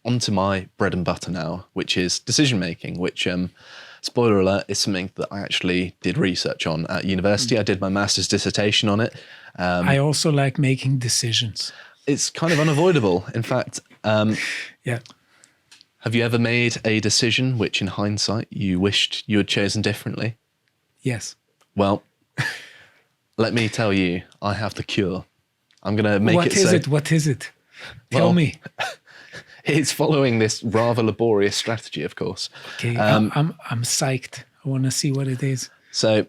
onto my bread and butter now, which is decision making, which, spoiler alert, is something that I actually did research on at university. I did my master's dissertation on it. I also like making decisions. It's kind of unavoidable. In fact, Yeah. have you ever made a decision which in hindsight you wished you had chosen differently? Yes. Well, let me tell you, I have the cure. I'm going to make What it is so... it? What is it? Tell Well, me. It's following this rather laborious strategy, of course. Okay, I'm psyched. I want to see what it is. So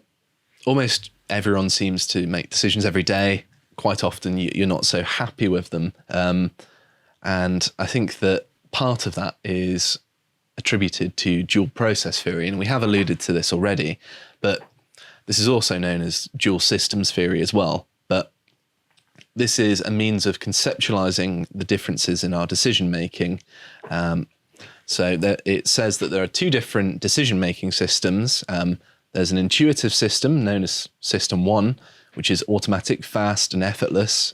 almost everyone seems to make decisions every day. Quite often you're not so happy with them. And I think that part of that is attributed to dual process theory. And we have alluded to this already, but this is also known as dual systems theory as well. But this is a means of conceptualizing the differences in our decision making. So that it says that there are two different decision making systems. There's an intuitive system known as System 1, which is automatic, fast, and effortless.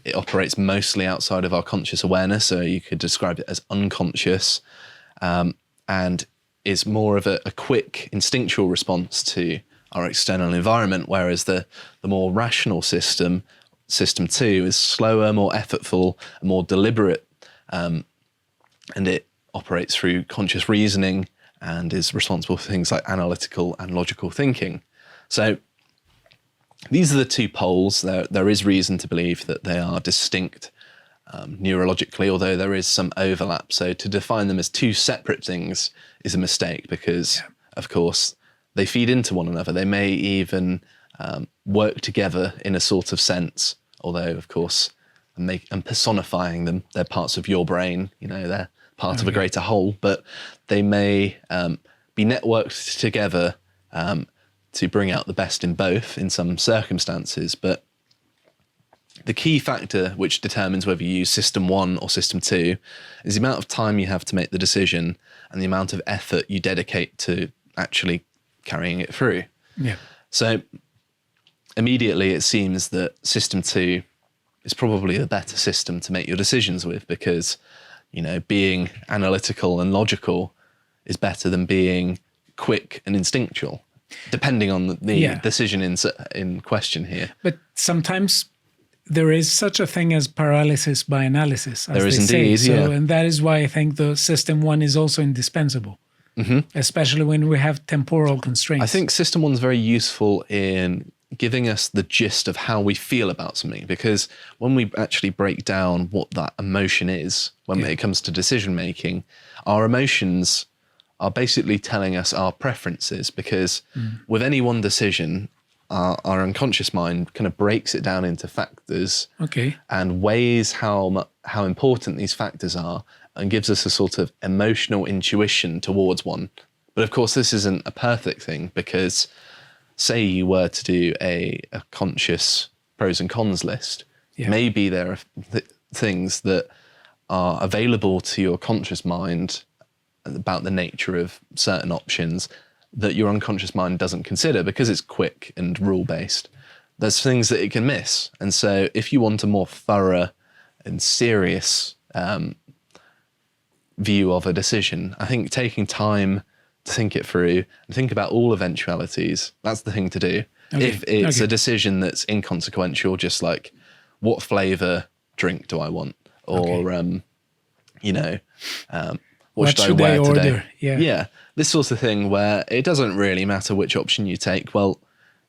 It operates mostly outside of our conscious awareness, so you could describe it as unconscious, and is more of a quick, instinctual response to our external environment, whereas the more rational system, System 2, is slower, more effortful, and more deliberate, and it operates through conscious reasoning and is responsible for things like analytical and logical thinking. So these are the two poles. There is reason to believe that they are distinct neurologically, although there is some overlap. So to define them as two separate things is a mistake because, of course, they feed into one another. They may even work together in a sort of sense, although, of course, I'm personifying them. They're parts of your brain, they're part of a greater whole, but they may be networked together to bring out the best in both in some circumstances. But the key factor which determines whether you use System 1 or System 2 is the amount of time you have to make the decision and the amount of effort you dedicate to actually carrying it through. Yeah. So immediately it seems that System 2 is probably the better system to make your decisions with because, being analytical and logical is better than being quick and instinctual, depending on the decision in question here. But sometimes there is such a thing as paralysis by analysis, as there is they indeed, say. So, yeah. And that is why I think the System 1 is also indispensable, especially when we have temporal constraints. I think System 1 is very useful in giving us the gist of how we feel about something, because when we actually break down what that emotion is, when it comes to decision making, our emotions are basically telling us our preferences, because with any one decision, our unconscious mind kind of breaks it down into factors and weighs how important these factors are and gives us a sort of emotional intuition towards one. But of course, this isn't a perfect thing, because say you were to do a conscious pros and cons list, maybe there are things that are available to your conscious mind about the nature of certain options that your unconscious mind doesn't consider because it's quick and rule-based. There's things that it can miss. And so if you want a more thorough and serious view of a decision, I think taking time to think it through and think about all eventualities, that's the thing to do. If it's a decision that's inconsequential, just like what flavour drink do I want? Or, what should I wear today? Yeah, this sort of thing where it doesn't really matter which option you take. Well,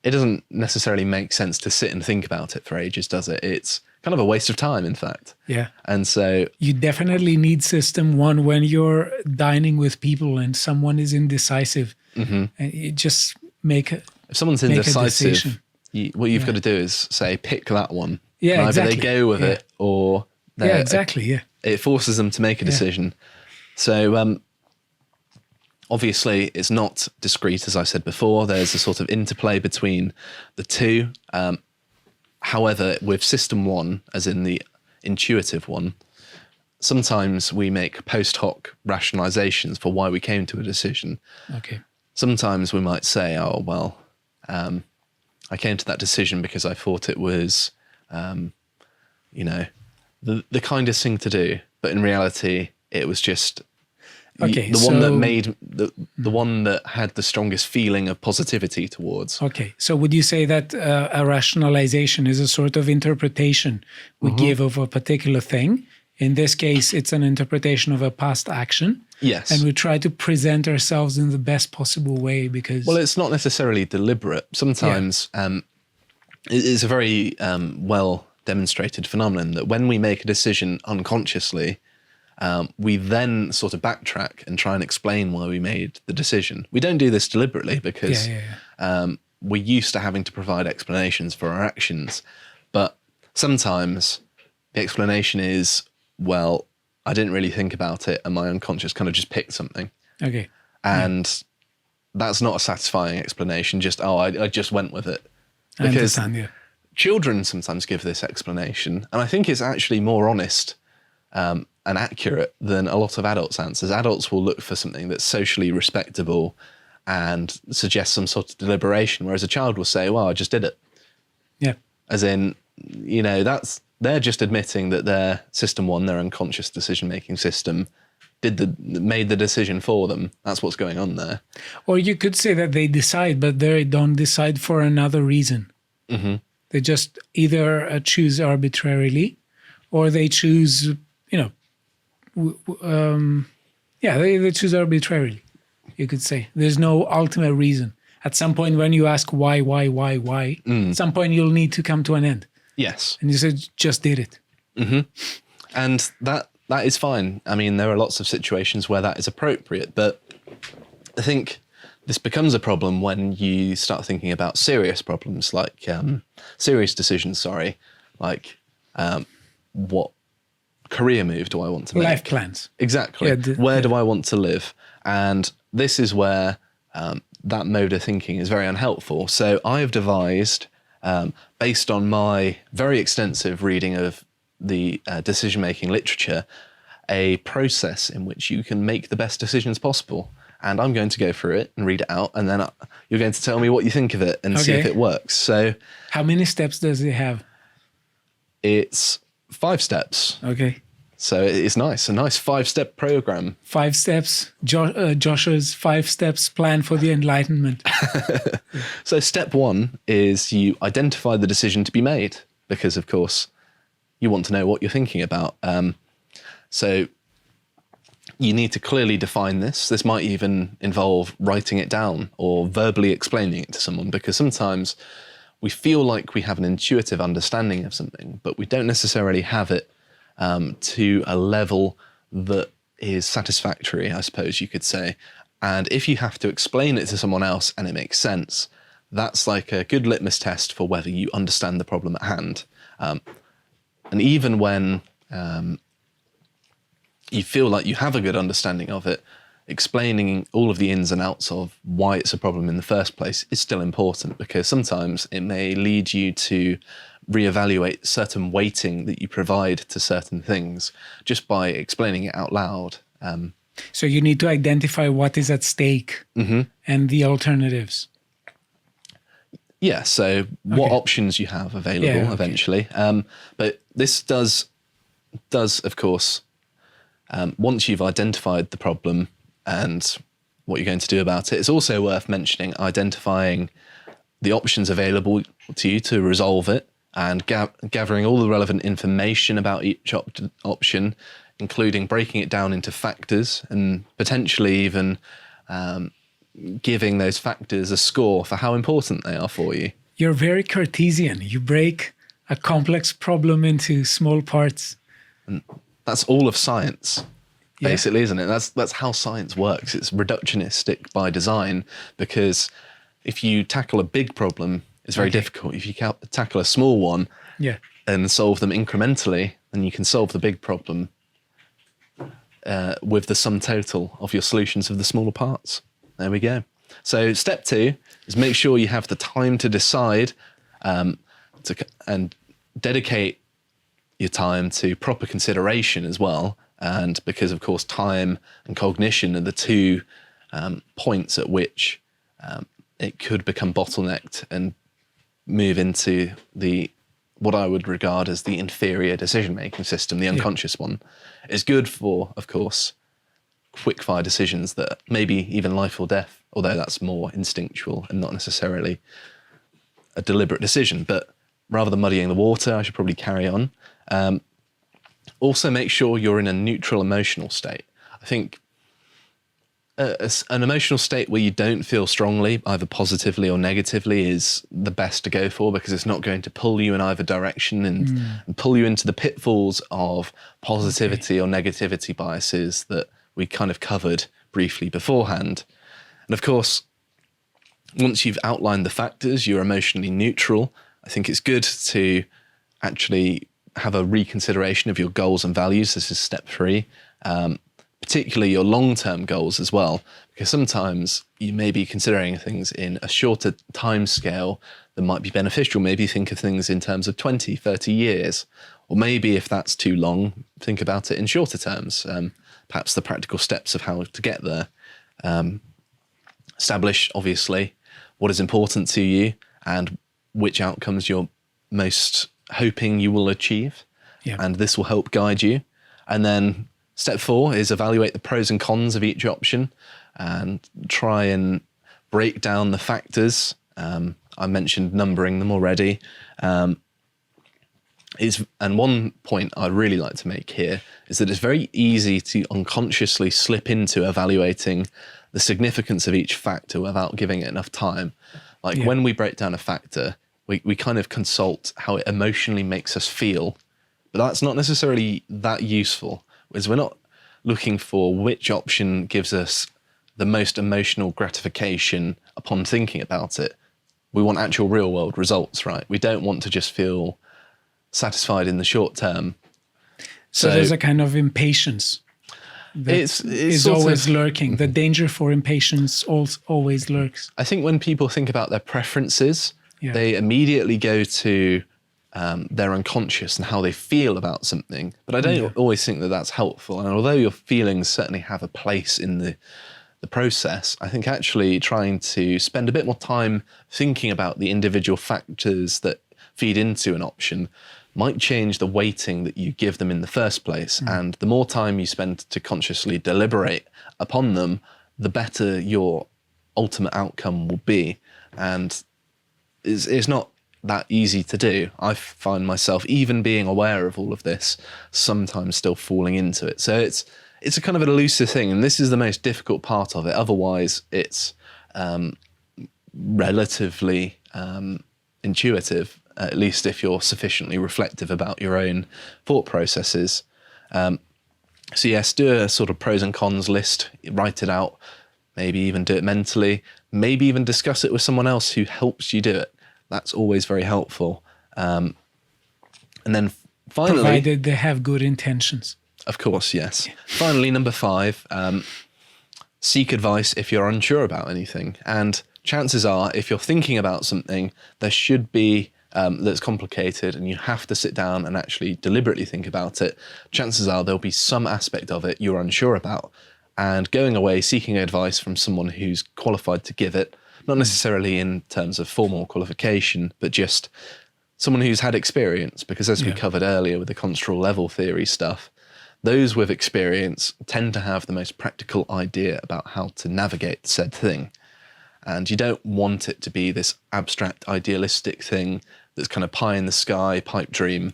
it doesn't necessarily make sense to sit and think about it for ages, does it? It's kind of a waste of time, in fact. Yeah. And so you definitely need System 1 when you're dining with people and someone is indecisive. And you just if someone's indecisive, what you've got to do is say, pick that one. Yeah, and exactly. Either they go with it or it forces them to make a decision. So obviously it's not discrete, as I said before. There's a sort of interplay between the two. However, with System 1, as in the intuitive one, sometimes we make post hoc rationalizations for why we came to a decision. Sometimes we might say, I came to that decision because I thought it was, the kindest thing to do. But in reality, It was just Okay, the one that so- made the one that had the strongest feeling of positivity towards. Okay, so would you say that a rationalization is a sort of interpretation we give of a particular thing? In this case, it's an interpretation of a past action. Yes. And we try to present ourselves in the best possible way because... Well, it's not necessarily deliberate. Sometimes it's a very well demonstrated phenomenon that when we make a decision unconsciously, we then sort of backtrack and try and explain why we made the decision. We don't do this deliberately because we're used to having to provide explanations for our actions. But sometimes the explanation is, well, I didn't really think about it and my unconscious kind of just picked something. Okay. And that's not a satisfying explanation, just, I just went with it. I understand, yeah. Children sometimes give this explanation, and I think it's actually more honest and accurate than a lot of adults' answers. Adults will look for something that's socially respectable and suggest some sort of deliberation, whereas a child will say, well, I just did it. Yeah. As in, they're just admitting that their system one, their unconscious decision-making system, made the decision for them. That's what's going on there. Or you could say that they decide, but they don't decide for another reason. Mm-hmm. They just either choose arbitrarily, or they choose, they choose arbitrarily. You could say there's no ultimate reason. At some point, when you ask why, at some point you'll need to come to an end. Yes. And you said, just did it. Mm-hmm. And that is fine. I mean, there are lots of situations where that is appropriate, but I think this becomes a problem when you start thinking about serious problems, like serious decisions, like what career move do I want to make? Life plans. Exactly. Yeah, where do I want to live? And this is where that mode of thinking is very unhelpful. So I have devised, based on my very extensive reading of the decision-making literature, a process in which you can make the best decisions possible. And I'm going to go through it and read it out, and then you're going to tell me what you think of it and see if it works. So, how many steps does it have? It's 5 steps. Okay. So it's nice, a nice 5-step program. 5 steps, Joshua's 5 steps plan for the enlightenment. So step 1 is you identify the decision to be made, because of course you want to know what you're thinking about. So you need to clearly define this. This might even involve writing it down or verbally explaining it to someone, because sometimes we feel like we have an intuitive understanding of something, but we don't necessarily have it to a level that is satisfactory, I suppose you could say. And if you have to explain it to someone else and it makes sense, that's like a good litmus test for whether you understand the problem at hand. And even when you feel like you have a good understanding of it, explaining all of the ins and outs of why it's a problem in the first place is still important, because sometimes it may lead you to reevaluate certain weighting that you provide to certain things just by explaining it out loud. So you need to identify what is at stake and the alternatives. Yeah, so what options you have available eventually. But this does of course, once you've identified the problem and what you're going to do about it, it's also worth mentioning identifying the options available to you to resolve it, and gathering all the relevant information about each option, including breaking it down into factors and potentially even giving those factors a score for how important they are for you. You're very Cartesian. You break a complex problem into small parts. And that's all of science, basically, isn't it? That's how science works. It's reductionistic by design, because if you tackle a big problem, it's very difficult. If you tackle a small one and solve them incrementally, then you can solve the big problem with the sum total of your solutions of the smaller parts. There we go. So step 2 is make sure you have the time to decide and dedicate your time to proper consideration as well. And because, of course, time and cognition are the 2 points at which it could become bottlenecked and move into the what I would regard as the inferior decision-making system, the unconscious one, is good for, of course, quick-fire decisions that maybe even life or death, although that's more instinctual and not necessarily a deliberate decision. But rather than muddying the water, I should probably carry on. Also make sure you're in a neutral emotional state. I think an emotional state where you don't feel strongly, either positively or negatively, is the best to go for, because it's not going to pull you in either direction and pull you into the pitfalls of positivity or negativity biases that we kind of covered briefly beforehand. And of course, once you've outlined the factors, you're emotionally neutral. I think it's good to actually have a reconsideration of your goals and values. This is step 3. Particularly your long-term goals as well, because sometimes you may be considering things in a shorter time scale that might be beneficial. Maybe think of things in terms of 20, 30 years, or maybe if that's too long, think about it in shorter terms, perhaps the practical steps of how to get there. Establish, obviously, what is important to you and which outcomes you're most hoping you will achieve, and this will help guide you. And then step 4 is evaluate the pros and cons of each option and try and break down the factors. I mentioned numbering them already. And one point I'd really like to make here is that it's very easy to unconsciously slip into evaluating the significance of each factor without giving it enough time. Like when we break down a factor, we kind of consult how it emotionally makes us feel, but that's not necessarily that useful. Is we're not looking for which option gives us the most emotional gratification upon thinking about it. We want actual real world results, right? We don't want to just feel satisfied in the short term. So there's a kind of impatience that is always lurking. The danger for impatience always lurks. I think when people think about their preferences, they immediately go to their unconscious and how they feel about something. But I don't always think that that's helpful. And although your feelings certainly have a place in the process, I think actually trying to spend a bit more time thinking about the individual factors that feed into an option might change the weighting that you give them in the first place. And the more time you spend to consciously deliberate upon them, the better your ultimate outcome will be. And it's not that easy to do. I find myself, even being aware of all of this, sometimes still falling into it. So it's a kind of an elusive thing, and this is the most difficult part of it. Otherwise, it's relatively intuitive, at least if you're sufficiently reflective about your own thought processes. So yes, do a sort of pros and cons list, write it out, maybe even do it mentally, maybe even discuss it with someone else who helps you do it. That's always very helpful. And then finally... Provided they have good intentions. Of course, yes. Finally, number 5, seek advice if you're unsure about anything. And chances are, if you're thinking about something, there should be that's complicated and you have to sit down and actually deliberately think about it, chances are there'll be some aspect of it you're unsure about. And going away, seeking advice from someone who's qualified to give it, not necessarily in terms of formal qualification, but just someone who's had experience, because as we covered earlier with the construal level theory stuff, those with experience tend to have the most practical idea about how to navigate said thing. And you don't want it to be this abstract, idealistic thing that's kind of pie in the sky, pipe dream.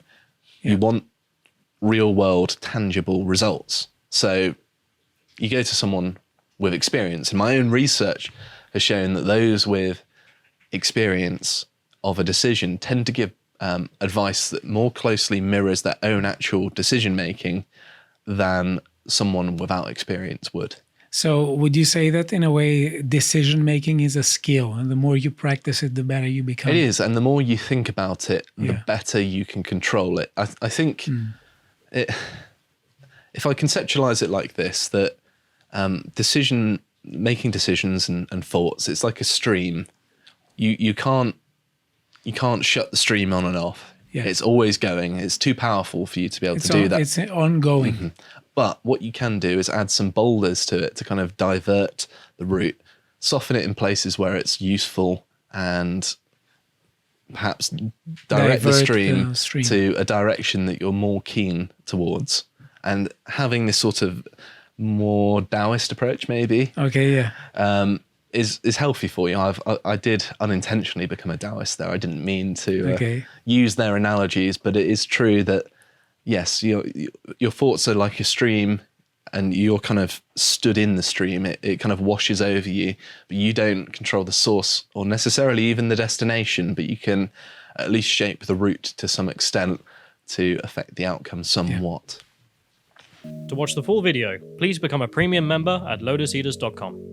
You want real world, tangible results. So you go to someone with experience. And my own research has shown that those with experience of a decision tend to give advice that more closely mirrors their own actual decision making than someone without experience would. So would you say that in a way decision making is a skill, and the more you practice it, the better you become? It is, and the more you think about it, the better you can control it. I think if I conceptualize it like this, that making decisions and thoughts, it's like a stream. You can't shut the stream on and off. It's always going. It's too powerful for you to be able to do that. It's ongoing. Mm-hmm. But what you can do is add some boulders to it to kind of divert the route, soften it in places where it's useful, and perhaps direct the Divert stream to a direction that you're more keen towards. And having this sort of more Taoist approach, maybe, Okay, yeah. is healthy for you. I did unintentionally become a Taoist there. I didn't mean to Okay. use their analogies, but it is true that, yes, your thoughts are like a stream, and you're kind of stood in the stream. It kind of washes over you, but you don't control the source or necessarily even the destination, but you can at least shape the route to some extent to affect the outcome somewhat. To watch the full video, please become a premium member at lotuseaters.com.